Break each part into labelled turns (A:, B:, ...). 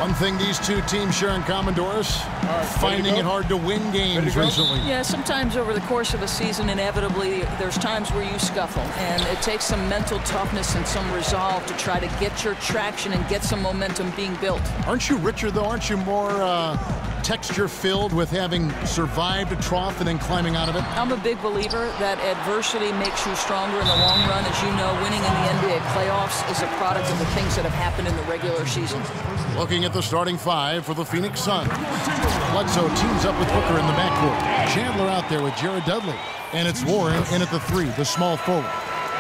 A: One thing these two teams share in common, Doris, finding it hard to win games recently.
B: Yeah, sometimes over the course of a season, inevitably, there's times where you scuffle. And it takes some mental toughness and some resolve to try to get your traction and get some momentum being built. Aren't you richer, though? Aren't you more texture-filled with having survived a trough and then climbing out of it? I'm a big believer that adversity makes you stronger in the long run. As you know, winning in the NBA playoffs is a product of the things that have happened in the regular season.
A: Looking at the starting five for the Phoenix Suns. Bledsoe teams up with Booker in the backcourt. Chandler out there with Jared Dudley. And it's Warren in at the three, the small forward.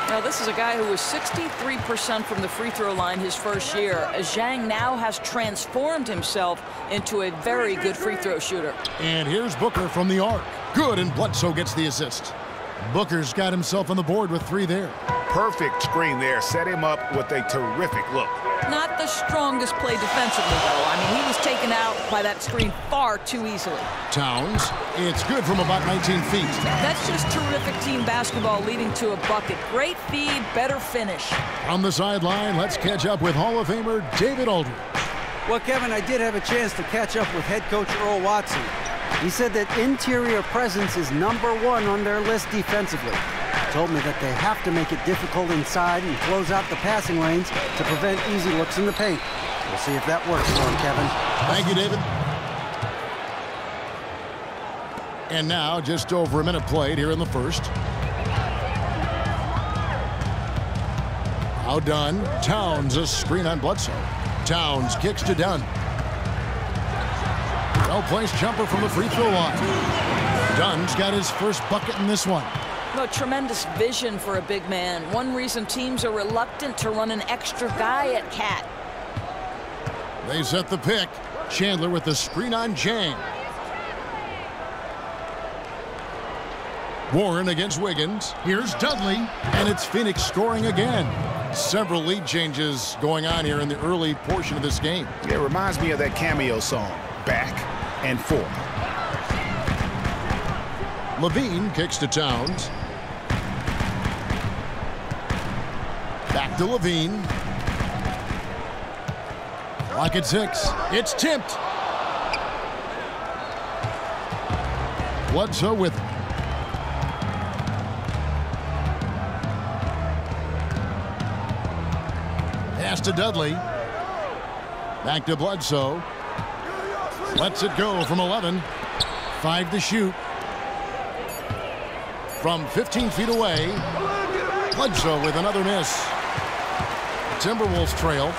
B: Now, this is a guy who was 63% from the free throw line his first year. Zhang now has transformed himself into a very good free throw shooter.
A: And here's Booker from the arc. Good, and Bledsoe gets the assist. Booker's got himself on the board with three there.
C: Perfect screen there. Set him up with a terrific look.
B: Not the strongest play defensively, though. I mean, he was taken out by that screen far too easily.
A: Towns, it's good from about 19 feet.
B: That's just terrific team basketball leading to a bucket. Great feed, better finish.
A: On the sideline, let's catch up with Hall of Famer David Aldridge.
D: Well, Kevin, I did have a chance to catch up with head coach Earl Watson. He said that interior presence is #1 on their list defensively. He told me that they have to make it difficult inside and close out the passing lanes to prevent easy looks in the paint. We'll see if that works for him, Kevin.
A: Thank you, David. And now, just over a minute played here in the first. Now Dunn. Towns, a screen on Bledsoe. Towns kicks to Dunn. Well-placed jumper from the free throw line. Dunn's got his first bucket in this one.
B: No, tremendous vision for a big man. One reason teams are reluctant to run an extra guy at Cat.
A: They set the pick. Chandler with the screen on Zhang. Warren against Wiggins. Here's Dudley. And it's Phoenix scoring again. Several lead changes going on here in the early portion of this game.
C: It reminds me of that cameo song, Back and Forth.
A: Levine kicks to Towns. Back to Levine. Clock at 6. It's tipped. Bledsoe with it. Pass to Dudley. Back to Bledsoe. Lets it go from 11. 5 to shoot. From 15 feet away. Bledsoe with another miss. Timberwolves trail.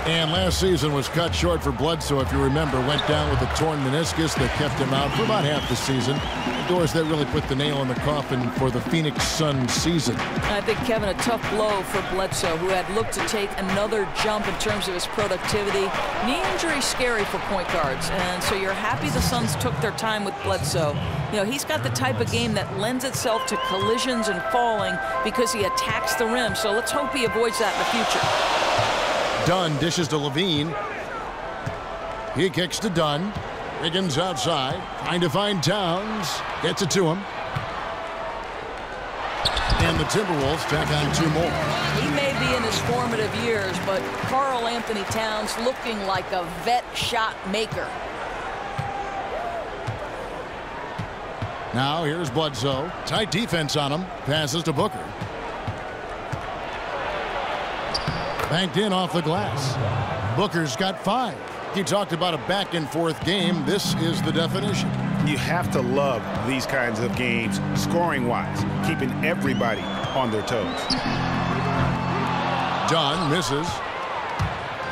A: And last season was cut short for Bledsoe, if you remember. Went down with a torn meniscus that kept him out for about half the season. Doors that really put the nail in the coffin for the Phoenix Suns season.
B: I think, Kevin, a tough blow for Bledsoe, who had looked to take another jump in terms of his productivity. Knee injury scary for point guards, and so you're happy the Suns took their time with Bledsoe. You know, he's got the type of game that lends itself to collisions and falling because he attacks the rim, so let's hope he avoids that in the future.
A: Dunn dishes to Levine. He kicks to Dunn. Wiggins outside, trying to find Towns. Gets it to him. And the Timberwolves tack on 2 more.
B: He may be in his formative years, but Karl-Anthony Towns looking like a vet shot maker.
A: Now here's Bledsoe. Tight defense on him. Passes to Booker. Banked in off the glass. Booker's got 5. He talked about a back-and-forth game. This is the definition.
C: You have to love these kinds of games, scoring-wise, keeping everybody on their toes.
A: Dunn misses.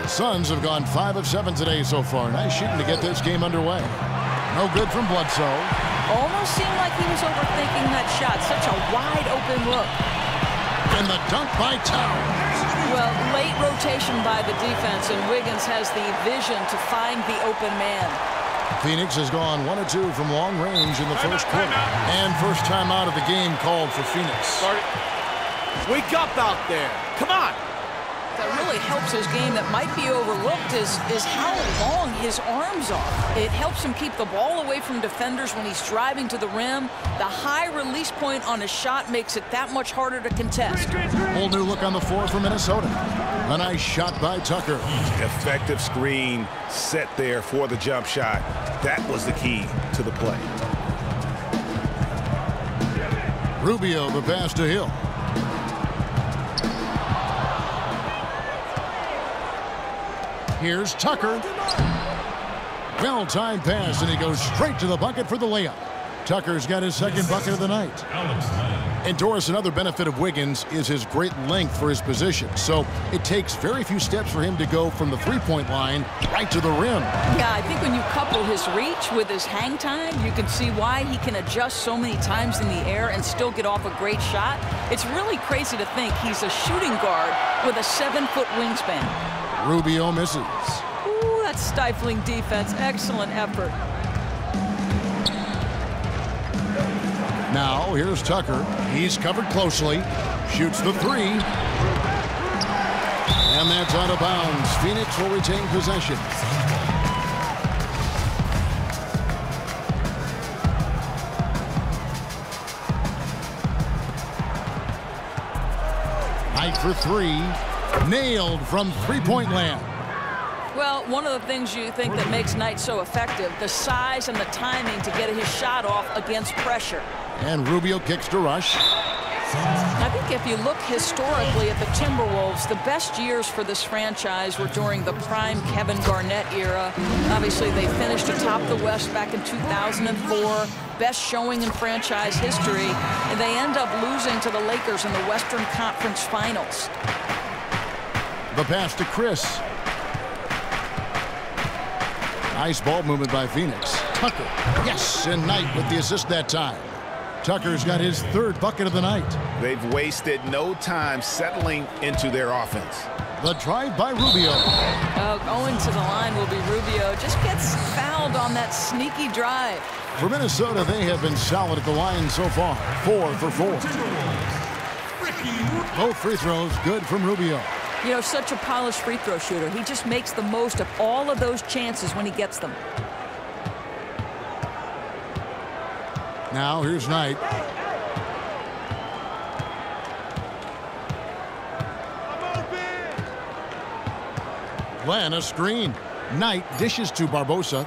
A: The Suns have gone 5 of 7 today so far. Nice shooting to get this game underway. No good from Bledsoe.
B: Almost seemed like he was overthinking that shot. Such a wide-open look.
A: And the dunk by Towns.
B: Well, late rotation by the defense, and Wiggins has the vision to find the open man.
A: Phoenix has gone 1 of 2 from long range in the first quarter. And first time out of the game called for Phoenix.
E: Wake up out there. Come on.
B: that really helps his game that might be overlooked is how long his arms are. It helps him keep the ball away from defenders when he's driving to the rim. The high release point on his shot makes it that much harder to contest.
A: Whole new look on the floor for Minnesota. A nice shot by Tucker.
C: Effective screen set there for the jump shot. That was the key to the play.
A: Rubio, the pass to Hill. Here's Tucker. Well-timed pass, and he goes straight to the bucket for the layup. Tucker's got his second bucket of the night. And Doris, another benefit of Wiggins is his great length for his position. So it takes very few steps for him to go from the three-point line right to the rim.
B: Yeah, I think when you couple his reach with his hang time, you can see why he can adjust so many times in the air and still get off a great shot. It's really crazy to think he's a shooting guard with a 7-foot wingspan.
A: Rubio misses.
B: Ooh, that's stifling defense. Excellent effort.
A: Now, here's Tucker. He's covered closely. Shoots the three. And that's out of bounds. Phoenix will retain possession. Knight for three. Nailed from three-point land.
B: Well, one of the things you think that makes Knight so effective, the size and the timing to get his shot off against pressure.
A: And Rubio kicks to Rush.
B: I think if you look historically at the Timberwolves, the best years for this franchise were during the prime Kevin Garnett era. Obviously, they finished atop the West back in 2004. Best showing in franchise history. And they end up losing to the Lakers in the Western Conference Finals.
A: The pass to Chris. Nice ball movement by Phoenix. Tucker. Yes, and Knight with the assist that time. Tucker's got his third bucket of the night.
C: They've wasted no time settling into their offense.
A: The drive by Rubio.
B: Going to the line will be Rubio. Just gets fouled on that sneaky drive.
A: For Minnesota, they have been solid at the line so far. 4 for 4. Both free throws good from Rubio.
B: You know, such a polished free throw shooter. He just makes the most of all of those chances when he gets them.
A: Now here's Knight. Glenn, a screen. Knight dishes to Barbosa.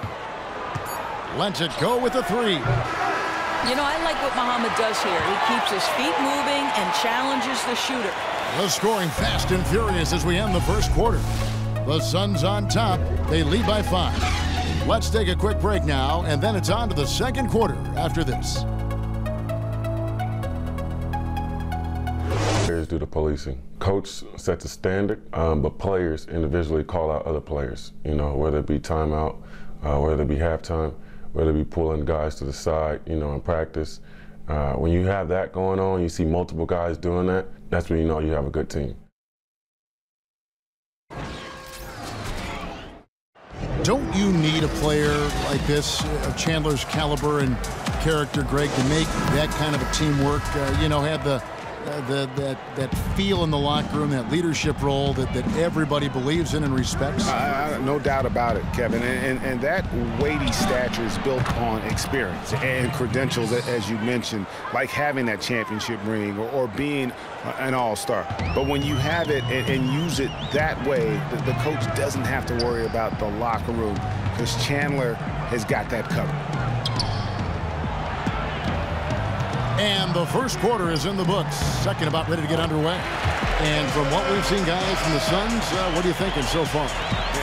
A: Lets it go with a three.
B: You know, I like what Muhammad does here. He keeps his feet moving and challenges the shooter.
A: The scoring fast and furious as we end the first quarter. The Suns on top. They lead by 5. Let's take a quick break now, and then it's on to the second quarter after this.
E: Players do the policing. Coach sets a standard, but players individually call out other players, you know, whether it be timeout, whether it be halftime, whether it be pulling guys to the side, you know, in practice. When you have that going on, you see multiple guys doing that, that's when you know you have a good team.
A: Don't you need a player like this, of Chandler's caliber and character, Greg, to make that kind of a teamwork, you know, have that feel in the locker room, that leadership role that everybody believes in and respects?
C: No doubt about it, Kevin. And that weighty stature is built on experience and credentials, as you mentioned, like having that championship ring or being an all-star. But when you have it and use it that way, the coach doesn't have to worry about the locker room because Chandler has got that covered.
A: And the first quarter is in the books. Second about ready to get underway. And from what we've seen, guys, from the Suns, what are you thinking so far?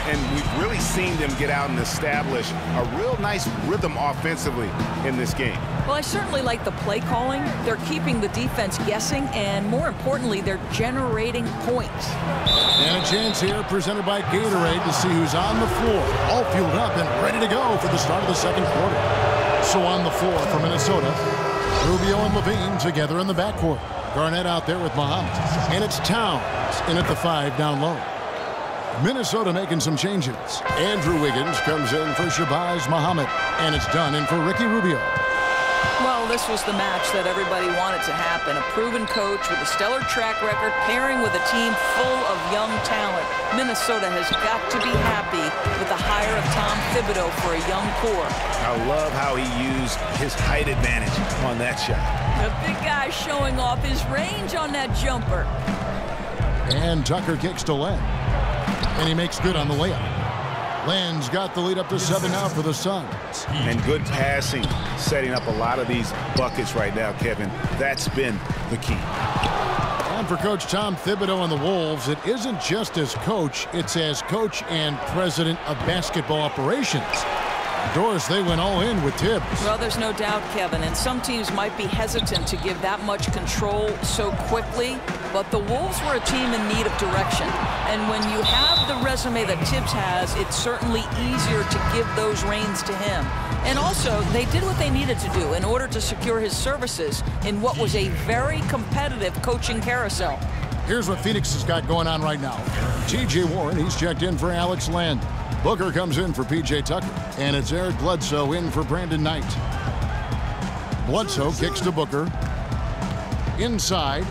C: And we've really seen them get out and establish a real nice rhythm offensively in this game.
B: Well, I certainly like the play calling. They're keeping the defense guessing, and more importantly, they're generating points.
A: And a chance here presented by Gatorade to see who's on the floor, all fueled up and ready to go for the start of the second quarter. So on the floor for Minnesota, Rubio and Levine together in the backcourt. Garnett out there with Muhammad. And it's Towns in at the 5 down low. Minnesota making some changes. Andrew Wiggins comes in for Shabazz Muhammad. And it's done in for Ricky Rubio.
B: Well, this was the match that everybody wanted to happen. A proven coach with a stellar track record pairing with a team full of young talent. Minnesota has got to be happy with the hire of Tom Thibodeau for a young core.
C: I love how he used his height advantage on that shot.
B: The big guy showing off his range on that jumper.
A: And Tucker kicks to Len. And he makes good on the layup. Len's got the lead up to 7 now for the Suns.
C: And good passing, setting up a lot of these buckets right now, Kevin. That's been the key.
A: And for Coach Tom Thibodeau and the Wolves, it isn't just as coach, it's as coach and president of basketball operations. Doris, they went all in with Tibbs.
B: Well, there's no doubt, Kevin, and some teams might be hesitant to give that much control so quickly, but the Wolves were a team in need of direction. And when you have the resume that Tibbs has, it's certainly easier to give those reins to him. And also, they did what they needed to do in order to secure his services in what was a very competitive coaching carousel.
A: Here's what Phoenix has got going on right now. T.J. Warren, he's checked in for Alex Len. Booker comes in for P.J. Tucker. And it's Eric Bledsoe in for Brandon Knight. Bledsoe kicks to Booker. Inside.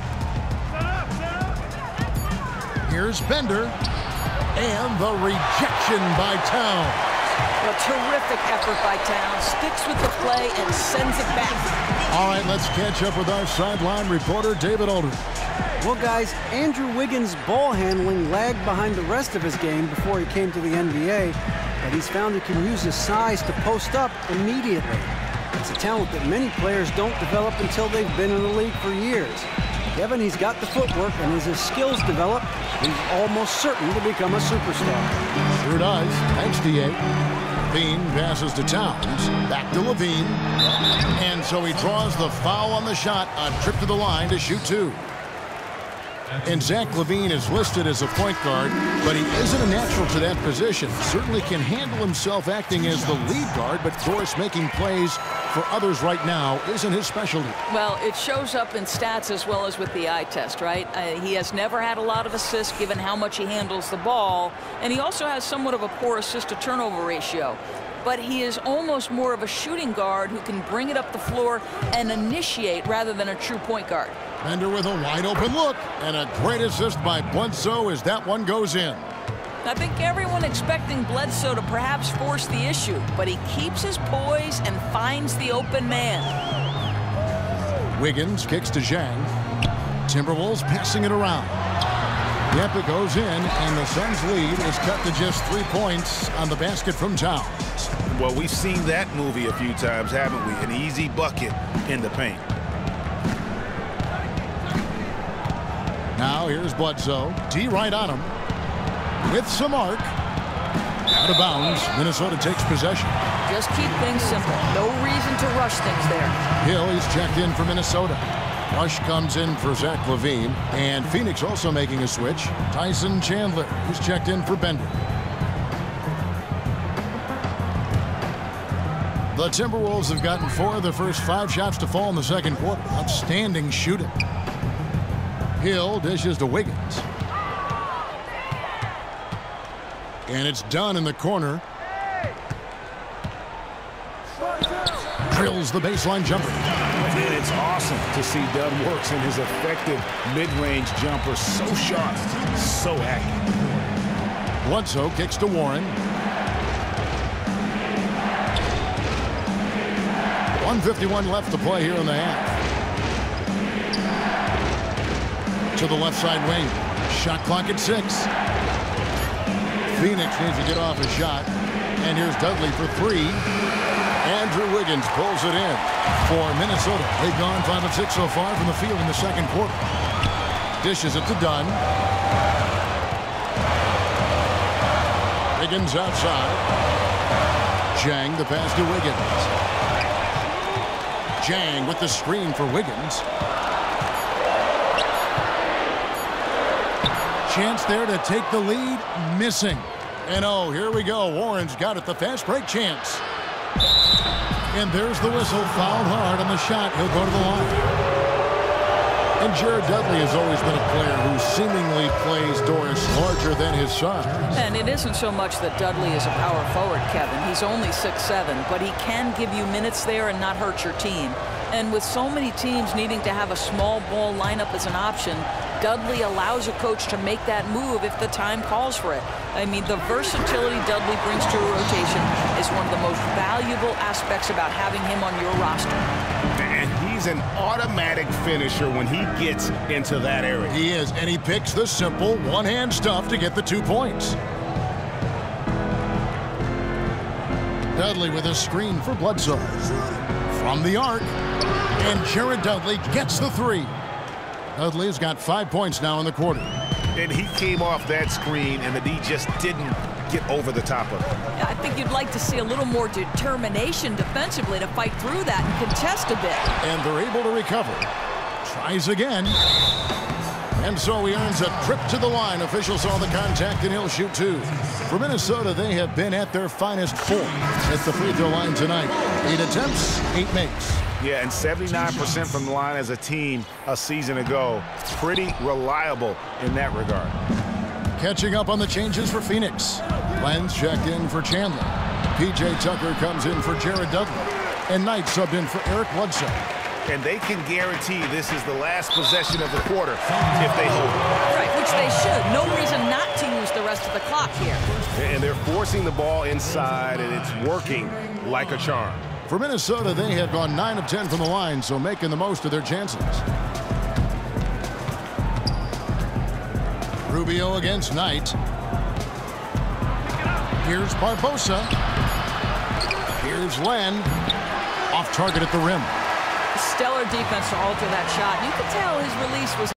A: Here's Bender. And the rejection by Towns.
B: A terrific effort by Towns. Sticks with the play and sends it back.
A: All right, let's catch up with our sideline reporter, David Aldridge.
D: Well, guys, Andrew Wiggins' ball handling lagged behind the rest of his game before he came to the NBA, but he's found he can use his size to post up immediately. It's a talent that many players don't develop until they've been in the league for years. Kevin, he's got the footwork, and as his skills develop, he's almost certain to become a superstar.
A: Sure does. Thanks, D.A. Levine passes to Towns. Back to Levine. And so he draws the foul on the shot. A trip to the line to shoot 2. And Zach LaVine is listed as a point guard, but he isn't a natural to that position. Certainly can handle himself acting as the lead guard, but of course making plays for others right now isn't his specialty. Well,
B: it shows up in stats as well as with the eye test, right? He has never had a lot of assists given how much he handles the ball, and he also has somewhat of a poor assist-to-turnover ratio. But he is almost more of a shooting guard who can bring it up the floor and initiate rather than a true point guard.
A: Bender with a wide open look, and a great assist by Bledsoe as that one goes in.
B: I think everyone expecting Bledsoe to perhaps force the issue, but he keeps his poise and finds the open man.
A: Wiggins kicks to Zhang. Timberwolves passing it around. Yep, it goes in, and the Suns' lead is cut to just 3 points on the basket from Towns.
C: Well, we've seen that movie a few times, haven't we? An easy bucket in the paint.
A: Now here's Bledsoe. D right on him. With some arc. Out of bounds. Minnesota takes possession.
B: Just keep things simple. No reason to rush things there.
A: Hill, he's checked in for Minnesota. Rush comes in for Zach LaVine. And Phoenix also making a switch. Tyson Chandler, who's checked in for Bender. The Timberwolves have gotten 4 of the first 5 shots to fall in the second quarter. Outstanding shooting. Hill dishes to Wiggins. And it's done in the corner. Drills the baseline jumper.
C: And it's awesome to see Doug works in his effective mid-range jumper. So sharp, so accurate.
A: Bledsoe kicks to Warren. 1:51 left to play here in the half. To the left side wing. Shot clock at 6. Phoenix needs to get off a shot. And here's Dudley for 3. Andrew Wiggins pulls it in for Minnesota. They've gone 5 of 6 so far from the field in the second quarter. Dishes it to Dunn. Wiggins outside. Zhang the pass to Wiggins. Zhang with the screen for Wiggins. Chance there to take the lead, missing. And oh, here we go. Warren's got it, the fast break chance. And there's the whistle, fouled hard on the shot. He'll go to the line. And Jared Dudley has always been a player who seemingly plays Doris larger than his size.
B: And it isn't so much that Dudley is a power forward, Kevin. He's only 6'7", but he can give you minutes there and not hurt your team. And with so many teams needing to have a small ball lineup as an option, Dudley allows a coach to make that move if the time calls for it. I mean, the versatility Dudley brings to a rotation is one of the most valuable aspects about having him on your roster.
C: And he's an automatic finisher when he gets into that area.
A: He is, and he picks the simple one-hand stuff to get the 2 points. Dudley with a screen for Bledsoe. From the arc, and Jared Dudley gets the 3. Dudley's got 5 points now in the quarter.
C: And he came off that screen, and the D just didn't get over the top of it.
B: Yeah, I think you'd like to see a little more determination defensively to fight through that and contest a bit.
A: And they're able to recover. Tries again. And so he earns a trip to the line. Officials saw the contact, and he'll shoot 2. For Minnesota, they have been at their finest 4 at the free throw line tonight. 8 attempts, 8 makes.
C: Yeah, and 79% from the line as a team a season ago. Pretty reliable in that regard.
A: Catching up on the changes for Phoenix. Lenz checked in for Chandler. P.J. Tucker comes in for Jared Dudley. And Knight subbed in for Eric Bledsoe.
C: And they can guarantee this is the last possession of the quarter if they hold it.
B: Right, which they should. No reason not to use the rest of the clock here.
C: And they're forcing the ball inside, and it's working like a charm.
A: For Minnesota, they have gone 9 of 10 from the line, so making the most of their chances. Rubio against Knight. Here's Barbosa. Here's Len. Off target at the rim.
B: Stellar defense to alter that shot. You could tell his release was